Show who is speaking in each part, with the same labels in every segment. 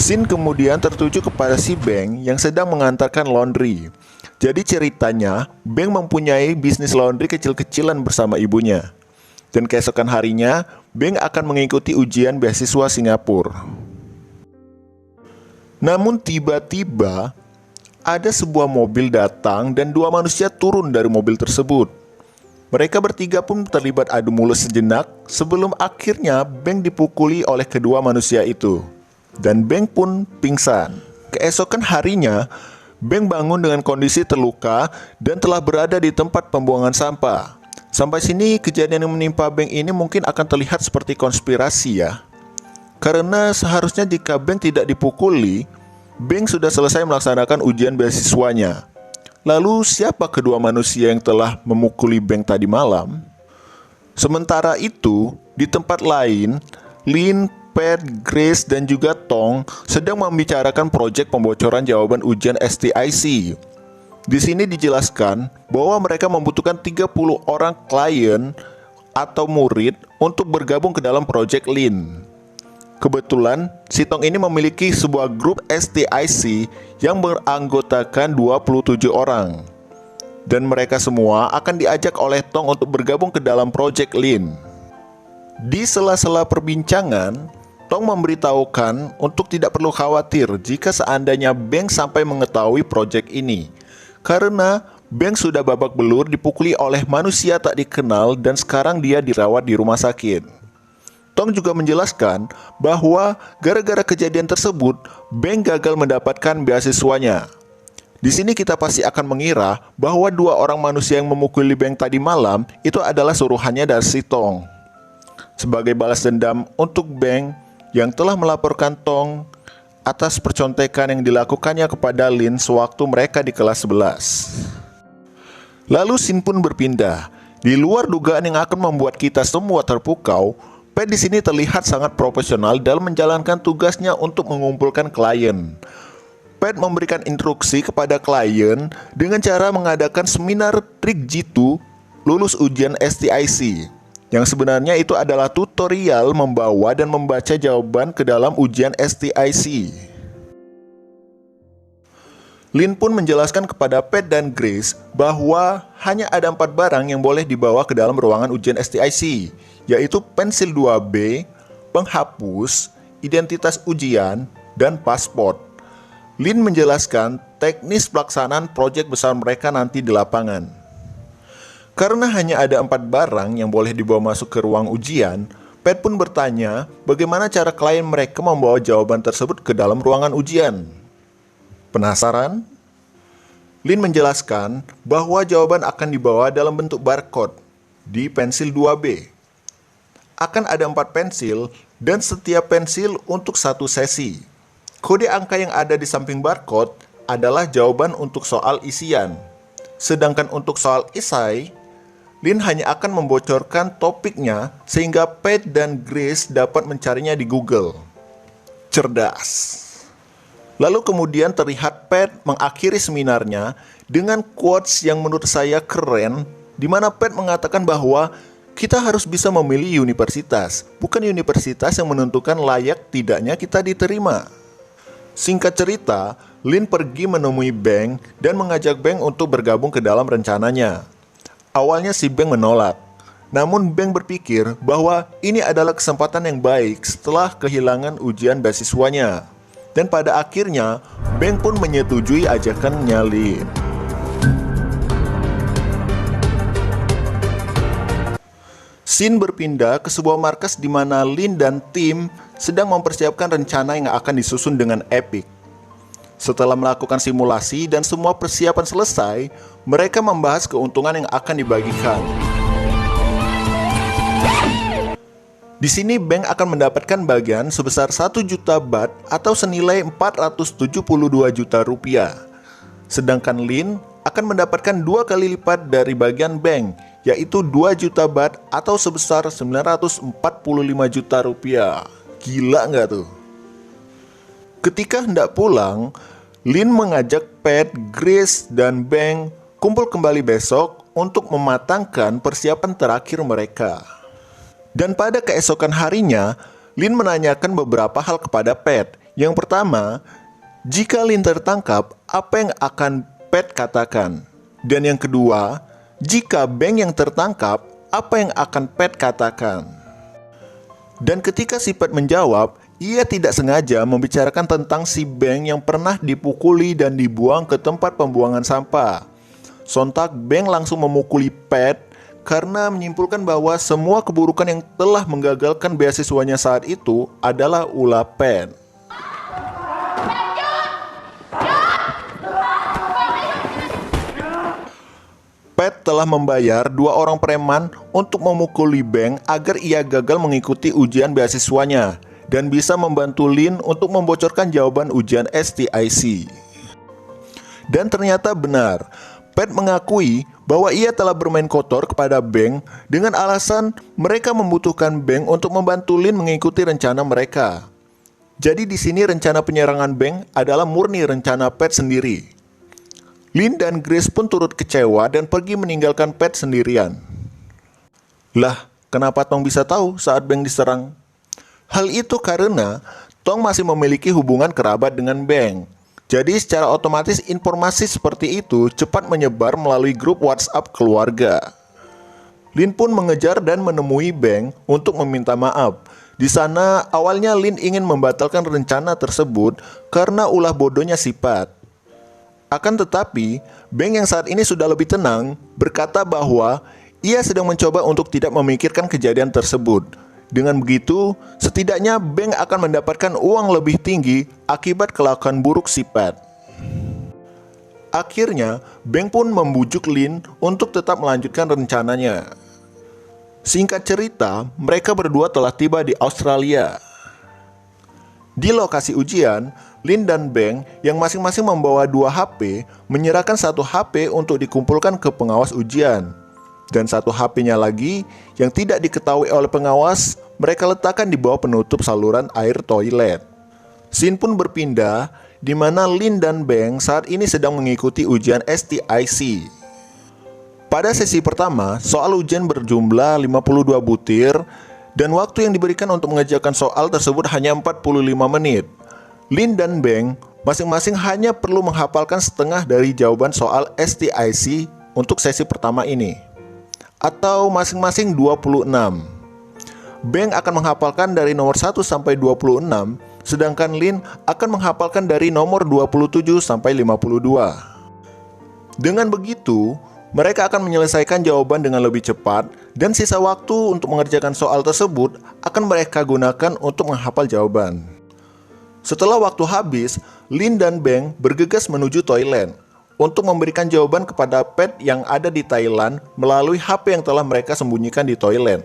Speaker 1: Sin kemudian tertuju kepada si Beng yang sedang mengantarkan laundry. Jadi ceritanya, Beng mempunyai bisnis laundry kecil-kecilan bersama ibunya. Dan keesokan harinya, Beng akan mengikuti ujian beasiswa Singapura. Namun tiba-tiba, ada sebuah mobil datang dan dua manusia turun dari mobil tersebut. Mereka bertiga pun terlibat adu mulut sejenak sebelum akhirnya Beng dipukuli oleh kedua manusia itu. Dan Beng pun pingsan. Keesokan harinya, Beng bangun dengan kondisi terluka dan telah berada di tempat pembuangan sampah. Sampai sini kejadian yang menimpa Beng ini mungkin akan terlihat seperti konspirasi ya. Karena seharusnya jika Beng tidak dipukuli, Beng sudah selesai melaksanakan ujian beasiswanya. Lalu siapa kedua manusia yang telah memukuli Beng tadi malam? Sementara itu, di tempat lain, Lin, Pat, Grace, dan juga Tong sedang membicarakan proyek pembocoran jawaban ujian STIC. Di sini dijelaskan bahwa mereka membutuhkan 30 orang klien atau murid untuk bergabung ke dalam proyek Lin. Kebetulan, si Tong ini memiliki sebuah grup STIC yang beranggotakan 27 orang. Dan mereka semua akan diajak oleh Tong untuk bergabung ke dalam proyek Lin. Di sela-sela perbincangan, Tong memberitahukan untuk tidak perlu khawatir jika seandainya Beng sampai mengetahui proyek ini. Karena Beng sudah babak belur dipukuli oleh manusia tak dikenal dan sekarang dia dirawat di rumah sakit. Tong juga menjelaskan bahwa gara-gara kejadian tersebut, Beng gagal mendapatkan beasiswanya. Di sini kita pasti akan mengira bahwa dua orang manusia yang memukuli Beng tadi malam itu adalah suruhannya dari si Tong. Sebagai balas dendam untuk Beng yang telah melaporkan Tong atas percontekan yang dilakukannya kepada Lin sewaktu mereka di kelas 11. Lalu Sin pun berpindah. Di luar dugaan yang akan membuat kita semua terpukau, Pat di sini terlihat sangat profesional dalam menjalankan tugasnya untuk mengumpulkan klien. Pat memberikan instruksi kepada klien dengan cara mengadakan seminar trik jitu lulus ujian STIC. Yang sebenarnya itu adalah tutorial membawa dan membaca jawaban ke dalam ujian STIC. Lin pun menjelaskan kepada Pat dan Grace bahwa hanya ada 4 barang yang boleh dibawa ke dalam ruangan ujian STIC, yaitu pensil 2B, penghapus, identitas ujian, dan paspor. Lin menjelaskan teknis pelaksanaan proyek besar mereka nanti di lapangan. Karena hanya ada 4 barang yang boleh dibawa masuk ke ruang ujian, Pat pun bertanya bagaimana cara klien mereka membawa jawaban tersebut ke dalam ruangan ujian. Penasaran? Lin menjelaskan bahwa jawaban akan dibawa dalam bentuk barcode di pensil 2B. Akan ada 4 pensil dan setiap pensil untuk satu sesi. Kode angka yang ada di samping barcode adalah jawaban untuk soal isian. Sedangkan untuk soal esai, Lin hanya akan membocorkan topiknya sehingga Pat dan Grace dapat mencarinya di Google. Cerdas. Lalu kemudian terlihat Pat mengakhiri seminarnya dengan quotes yang menurut saya keren, di mana Pat mengatakan bahwa kita harus bisa memilih universitas, bukan universitas yang menentukan layak tidaknya kita diterima. Singkat cerita, Lin pergi menemui Beng dan mengajak Beng untuk bergabung ke dalam rencananya. Awalnya si Beng menolak, namun Beng berpikir bahwa ini adalah kesempatan yang baik setelah kehilangan ujian beasiswanya. Dan pada akhirnya, Beng pun menyetujui ajakannya Lin. Sin berpindah ke sebuah markas di mana Lin dan tim sedang mempersiapkan rencana yang akan disusun dengan epik. Setelah melakukan simulasi dan semua persiapan selesai, mereka membahas keuntungan yang akan dibagikan. Di sini Beng akan mendapatkan bagian sebesar 1 juta baht atau senilai 472 juta rupiah. Sedangkan Lin akan mendapatkan 2 kali lipat dari bagian Beng, yaitu 2 juta baht atau sebesar 945 juta rupiah. Gila nggak tuh? Ketika hendak pulang, Lin mengajak Pat, Grace, dan Beng kumpul kembali besok untuk mematangkan persiapan terakhir mereka. Dan pada keesokan harinya, Lin menanyakan beberapa hal kepada Pat, Yang pertama, jika Lin tertangkap, apa yang akan Pat katakan? Dan yang kedua, jika Beng yang tertangkap, apa yang akan Pat katakan? Dan ketika si Pat menjawab, ia tidak sengaja membicarakan tentang si Beng yang pernah dipukuli dan dibuang ke tempat pembuangan sampah. Sontak Beng langsung memukuli Pat karena menyimpulkan bahwa semua keburukan yang telah menggagalkan beasiswanya saat itu adalah ulah Pat. Pat telah membayar 2 orang preman untuk memukuli Beng agar ia gagal mengikuti ujian beasiswanya dan bisa membantu Lin untuk membocorkan jawaban ujian STIC. Dan ternyata benar, Pat mengakui bahwa ia telah bermain kotor kepada Beng dengan alasan mereka membutuhkan Beng untuk membantu Lin mengikuti rencana mereka. Jadi di sini rencana penyerangan Beng adalah murni rencana Pat sendiri. Lin dan Grace pun turut kecewa dan pergi meninggalkan Pat sendirian. Lah, kenapa Tong bisa tahu saat Beng diserang? Hal itu karena Tong masih memiliki hubungan kerabat dengan Beng. Jadi secara otomatis informasi seperti itu cepat menyebar melalui grup WhatsApp keluarga. Lin pun mengejar dan menemui Beng untuk meminta maaf. Di sana awalnya Lin ingin membatalkan rencana tersebut karena ulah bodohnya si Pat. Akan tetapi, Beng yang saat ini sudah lebih tenang berkata bahwa ia sedang mencoba untuk tidak memikirkan kejadian tersebut. Dengan begitu, setidaknya Beng akan mendapatkan uang lebih tinggi akibat kelakuan buruk si Pat. Akhirnya, Beng pun membujuk Lin untuk tetap melanjutkan rencananya. Singkat cerita, mereka berdua telah tiba di Australia. Di lokasi ujian, Lin dan Beng yang masing-masing membawa 2 HP menyerahkan 1 HP untuk dikumpulkan ke pengawas ujian. Dan 1 HP-nya lagi yang tidak diketahui oleh pengawas mereka letakkan di bawah penutup saluran air toilet. Scene pun berpindah di mana Lin dan Beng saat ini sedang mengikuti ujian STIC. Pada sesi pertama, soal ujian berjumlah 52 butir dan waktu yang diberikan untuk mengerjakan soal tersebut hanya 45 menit. Lin dan Beng masing-masing hanya perlu menghafalkan setengah dari jawaban soal STIC untuk sesi pertama ini, atau masing-masing 26. Beng akan menghafalkan dari nomor 1 sampai 26, sedangkan Lin akan menghafalkan dari nomor 27 sampai 52. Dengan begitu, mereka akan menyelesaikan jawaban dengan lebih cepat dan sisa waktu untuk mengerjakan soal tersebut akan mereka gunakan untuk menghafal jawaban. Setelah waktu habis, Lin dan Beng bergegas menuju toilet untuk memberikan jawaban kepada Pat yang ada di Thailand melalui HP yang telah mereka sembunyikan di toilet.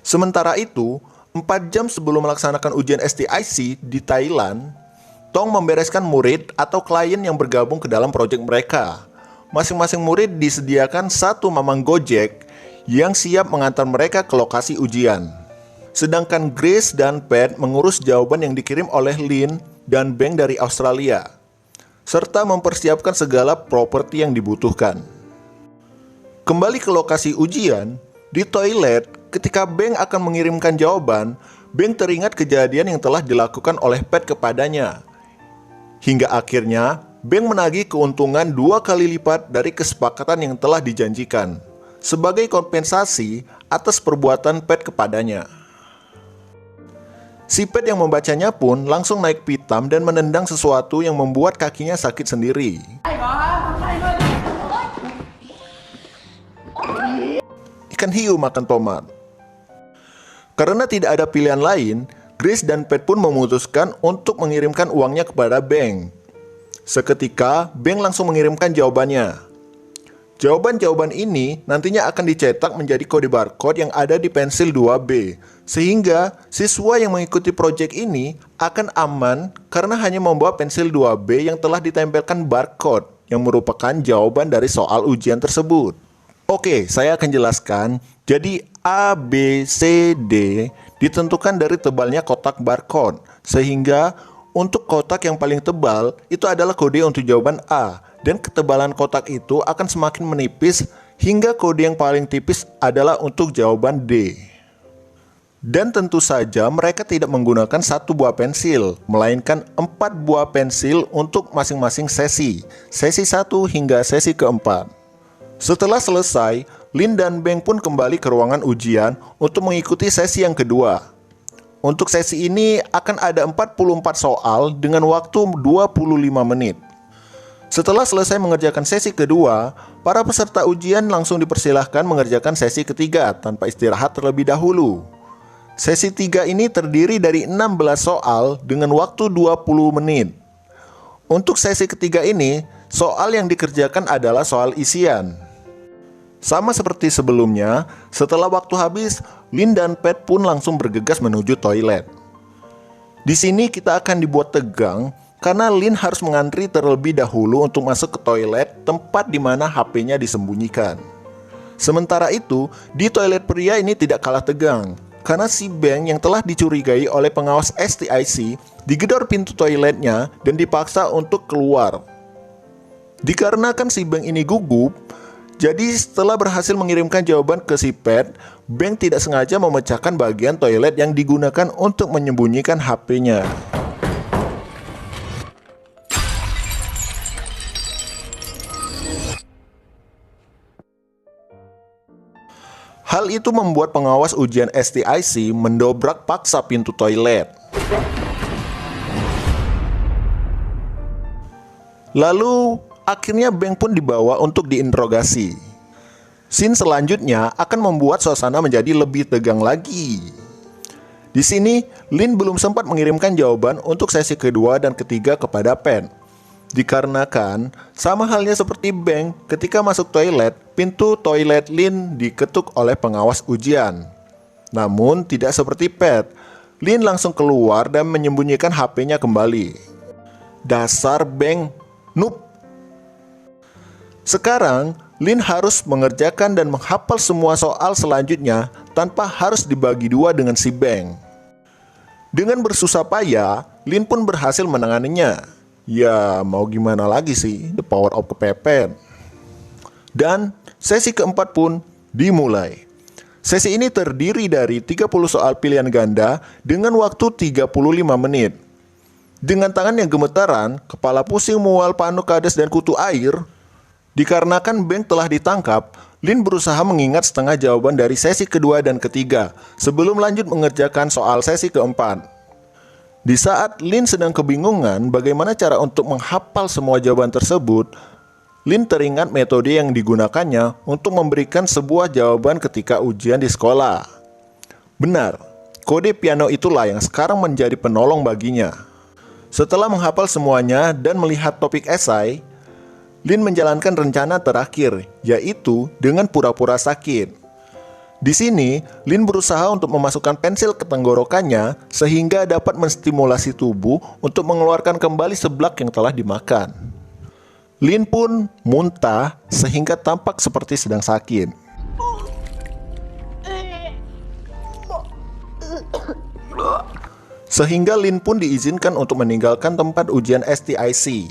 Speaker 1: Sementara itu, 4 jam sebelum melaksanakan ujian STIC di Thailand, Tong membereskan murid atau klien yang bergabung ke dalam proyek mereka. Masing-masing murid disediakan 1 mamang Gojek yang siap mengantar mereka ke lokasi ujian. Sedangkan Grace dan Pat mengurus jawaban yang dikirim oleh Lin dan Beng dari Australia, serta mempersiapkan segala properti yang dibutuhkan. Kembali ke lokasi ujian, di toilet, ketika Beng akan mengirimkan jawaban, Beng teringat kejadian yang telah dilakukan oleh Pat kepadanya. Hingga akhirnya, Beng menagih keuntungan 2 kali lipat dari kesepakatan yang telah dijanjikan, sebagai kompensasi atas perbuatan Pat kepadanya. Si Pat yang membacanya pun langsung naik pitam dan menendang sesuatu yang membuat kakinya sakit sendiri. Ikan hiu makan tomat. Karena tidak ada pilihan lain, Grace dan Pat pun memutuskan untuk mengirimkan uangnya kepada Beng. Seketika, Beng langsung mengirimkan jawabannya. Jawaban-jawaban ini nantinya akan dicetak menjadi kode barcode yang ada di pensil 2B, sehingga siswa yang mengikuti proyek ini akan aman karena hanya membawa pensil 2B yang telah ditempelkan barcode yang merupakan jawaban dari soal ujian tersebut. Oke, saya akan jelaskan. Jadi A, B, C, D ditentukan dari tebalnya kotak barcode, sehingga untuk kotak yang paling tebal itu adalah kode untuk jawaban A, dan ketebalan kotak itu akan semakin menipis hingga kode yang paling tipis adalah untuk jawaban D. Dan tentu saja mereka tidak menggunakan 1 buah pensil, melainkan 4 buah pensil untuk masing-masing sesi 1 hingga sesi keempat. Setelah selesai, Lin dan Beng pun kembali ke ruangan ujian untuk mengikuti sesi yang kedua. Untuk sesi ini akan ada 44 soal dengan waktu 25 menit. Setelah selesai mengerjakan sesi kedua, para peserta ujian langsung dipersilahkan mengerjakan sesi ketiga tanpa istirahat terlebih dahulu. Sesi 3 ini terdiri dari 16 soal dengan waktu 20 menit. Untuk sesi ketiga ini, soal yang dikerjakan adalah soal isian. Sama seperti sebelumnya, setelah waktu habis, Lin dan Pat pun langsung bergegas menuju toilet. Di sini kita akan dibuat tegang karena Lin harus mengantri terlebih dahulu untuk masuk ke toilet, tempat di mana HP-nya disembunyikan. Sementara itu, di toilet pria ini tidak kalah tegang karena si Beng yang telah dicurigai oleh pengawas STIC digedor pintu toiletnya dan dipaksa untuk keluar. Dikarenakan si Beng ini gugup, jadi setelah berhasil mengirimkan jawaban ke si Pat, Beng tidak sengaja memecahkan bagian toilet yang digunakan untuk menyembunyikan HP-nya. Hal itu membuat pengawas ujian STIC mendobrak paksa pintu toilet. Lalu, akhirnya Beng pun dibawa untuk diinterogasi. Scene selanjutnya akan membuat suasana menjadi lebih tegang lagi. Di sini, Lin belum sempat mengirimkan jawaban untuk sesi kedua dan ketiga kepada Pat. Dikarenakan, sama halnya seperti Beng, ketika masuk toilet, pintu toilet Lin diketuk oleh pengawas ujian. Namun, tidak seperti Pat, Lin langsung keluar dan menyembunyikan HP-nya kembali. Dasar Beng, noob! Sekarang, Lin harus mengerjakan dan menghafal semua soal selanjutnya tanpa harus dibagi dua dengan si Beng. Dengan bersusah payah, Lin pun berhasil menanganinya. Ya, mau gimana lagi sih, the power of kepepet. Dan sesi keempat pun dimulai. Sesi ini terdiri dari 30 soal pilihan ganda dengan waktu 35 menit. Dengan tangan yang gemetaran, kepala pusing, mual, panu, kades, dan kutu air, dikarenakan Beng telah ditangkap, Lin berusaha mengingat setengah jawaban dari sesi kedua dan ketiga sebelum lanjut mengerjakan soal sesi keempat. Di saat Lin sedang kebingungan bagaimana cara untuk menghafal semua jawaban tersebut, Lin teringat metode yang digunakannya untuk memberikan sebuah jawaban ketika ujian di sekolah. Benar, kode piano itulah yang sekarang menjadi penolong baginya. Setelah menghafal semuanya dan melihat topik esai, Lin menjalankan rencana terakhir, yaitu dengan pura-pura sakit. Di sini, Lin berusaha untuk memasukkan pensil ke tenggorokannya sehingga dapat menstimulasi tubuh untuk mengeluarkan kembali seblak yang telah dimakan. Lin pun muntah sehingga tampak seperti sedang sakit. Sehingga Lin pun diizinkan untuk meninggalkan tempat ujian STIC.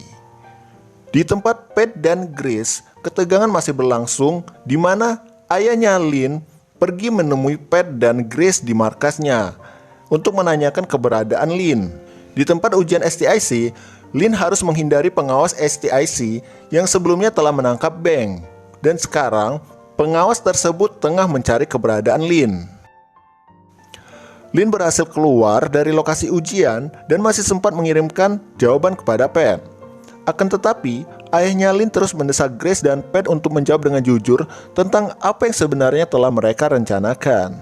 Speaker 1: Di tempat Pat dan Grace, ketegangan masih berlangsung di mana ayahnya Lin pergi menemui Pat dan Grace di markasnya untuk menanyakan keberadaan Lin. Di tempat ujian STIC, Lin harus menghindari pengawas STIC yang sebelumnya telah menangkap Beng. Dan sekarang, pengawas tersebut tengah mencari keberadaan Lin. Lin berhasil keluar dari lokasi ujian dan masih sempat mengirimkan jawaban kepada Pat. Akan tetapi, ayahnya Lin terus mendesak Grace dan Pat untuk menjawab dengan jujur tentang apa yang sebenarnya telah mereka rencanakan.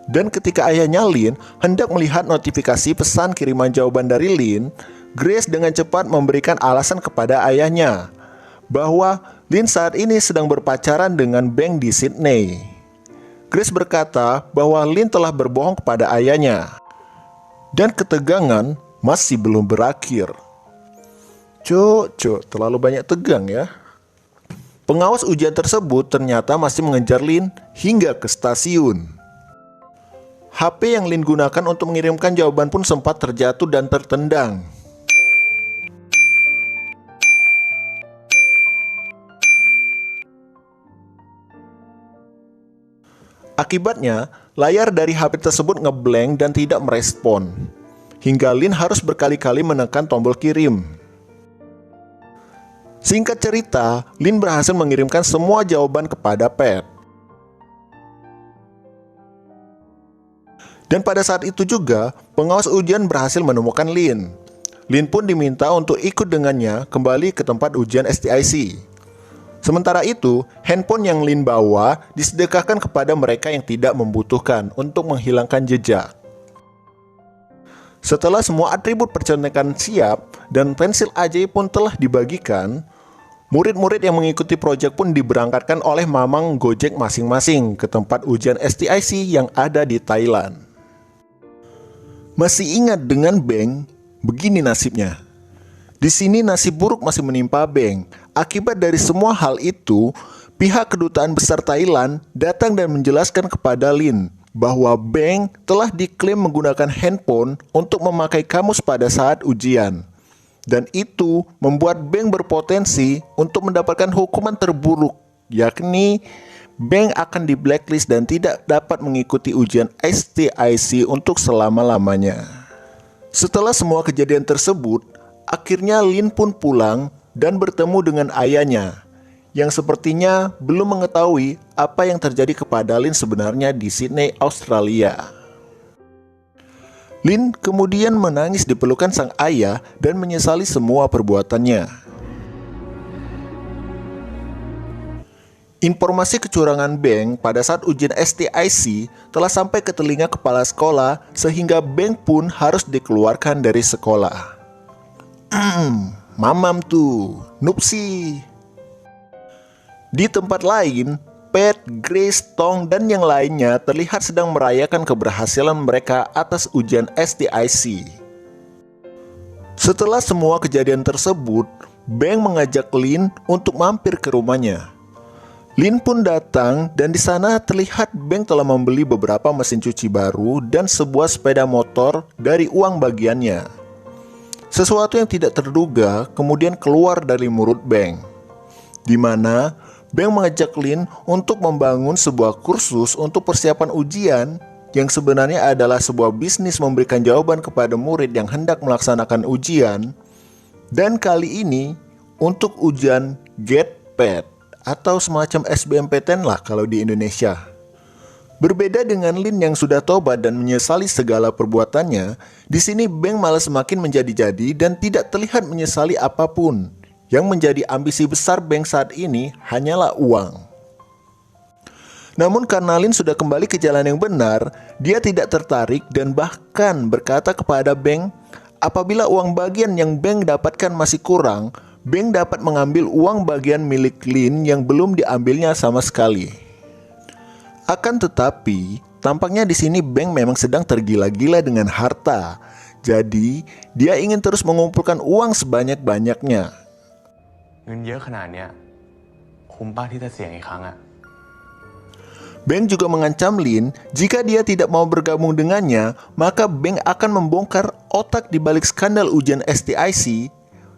Speaker 1: Dan ketika ayahnya Lin hendak melihat notifikasi pesan kiriman jawaban dari Lin, Grace dengan cepat memberikan alasan kepada ayahnya bahwa Lin saat ini sedang berpacaran dengan Beng di Sydney. Grace berkata bahwa Lin telah berbohong kepada ayahnya. Dan ketegangan masih belum berakhir. Cuk, terlalu banyak tegang ya. Pengawas ujian tersebut ternyata masih mengejar Lin hingga ke stasiun. HP yang Lin gunakan untuk mengirimkan jawaban pun sempat terjatuh dan tertendang. Akibatnya, layar dari HP tersebut ngeblank dan tidak merespon, hingga Lin harus berkali-kali menekan tombol kirim. Singkat cerita, Lin berhasil mengirimkan semua jawaban kepada Pat. Dan pada saat itu juga, pengawas ujian berhasil menemukan Lin. Lin pun diminta untuk ikut dengannya kembali ke tempat ujian STIC. Sementara itu, handphone yang Lin bawa disedekahkan kepada mereka yang tidak membutuhkan untuk menghilangkan jejak. Setelah semua atribut percontekan siap dan pensil ajaib pun telah dibagikan, murid-murid yang mengikuti proyek pun diberangkatkan oleh mamang Gojek masing-masing ke tempat ujian STIC yang ada di Thailand. Masih ingat dengan Beng? Begini nasibnya. Di sini nasib buruk masih menimpa Beng. Akibat dari semua hal itu, pihak kedutaan besar Thailand datang dan menjelaskan kepada Lin bahwa Beng telah diklaim menggunakan handphone untuk memakai kamus pada saat ujian. Dan itu membuat Beng berpotensi untuk mendapatkan hukuman terburuk, yakni Beng akan di blacklist dan tidak dapat mengikuti ujian STIC untuk selama-lamanya. Setelah semua kejadian tersebut, akhirnya Lin pun pulang dan bertemu dengan ayahnya, yang sepertinya belum mengetahui apa yang terjadi kepada Lin sebenarnya di Sydney, Australia. Lin kemudian menangis di pelukan sang ayah dan menyesali semua perbuatannya. Informasi kecurangan Beng pada saat ujian STIC telah sampai ke telinga kepala sekolah sehingga Beng pun harus dikeluarkan dari sekolah. Mamam tuh, nupsi. Di tempat lain, Pat, Grace, Tong, dan yang lainnya terlihat sedang merayakan keberhasilan mereka atas ujian STIC. Setelah semua kejadian tersebut, Beng mengajak Lin untuk mampir ke rumahnya. Lin pun datang dan di sana terlihat Beng telah membeli beberapa mesin cuci baru dan sebuah sepeda motor dari uang bagiannya. Sesuatu yang tidak terduga kemudian keluar dari mulut Beng, di mana Beng mengajak Lin untuk membangun sebuah kursus untuk persiapan ujian yang sebenarnya adalah sebuah bisnis memberikan jawaban kepada murid yang hendak melaksanakan ujian, dan kali ini untuk ujian GET-PAT atau semacam SBMPTN lah kalau di Indonesia. Berbeda dengan Lin yang sudah tobat dan menyesali segala perbuatannya, di sini Beng malah semakin menjadi-jadi dan tidak terlihat menyesali apapun. Yang menjadi ambisi besar Beng saat ini hanyalah uang. Namun karena Lin sudah kembali ke jalan yang benar, dia tidak tertarik dan bahkan berkata kepada Beng, apabila uang bagian yang Beng dapatkan masih kurang, Beng dapat mengambil uang bagian milik Lin yang belum diambilnya sama sekali. Akan tetapi, tampaknya di sini Beng memang sedang tergila-gila dengan harta. Jadi, dia ingin terus mengumpulkan uang sebanyak-banyaknya. Beng juga mengancam Lin, jika dia tidak mau bergabung dengannya, maka Beng akan membongkar otak di balik skandal ujian STIC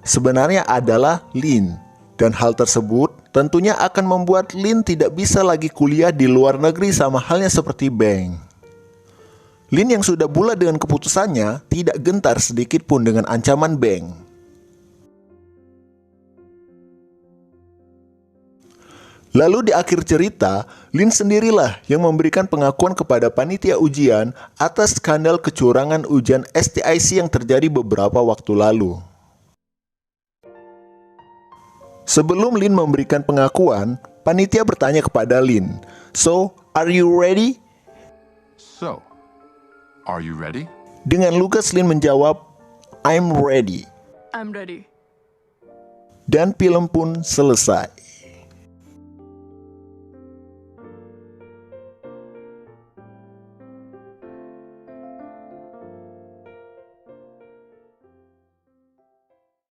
Speaker 1: sebenarnya adalah Lin. Dan hal tersebut tentunya akan membuat Lin tidak bisa lagi kuliah di luar negeri sama halnya seperti Beng. Lin yang sudah bulat dengan keputusannya tidak gentar sedikit pun dengan ancaman Beng. Lalu di akhir cerita, Lin sendirilah yang memberikan pengakuan kepada panitia ujian atas skandal kecurangan ujian STIC yang terjadi beberapa waktu lalu. Sebelum Lin memberikan pengakuan, panitia bertanya kepada Lin, "So, are you ready?"
Speaker 2: So, are you ready?
Speaker 1: Dengan lugas Lin menjawab, "I'm ready."
Speaker 3: I'm ready.
Speaker 1: Dan film pun selesai.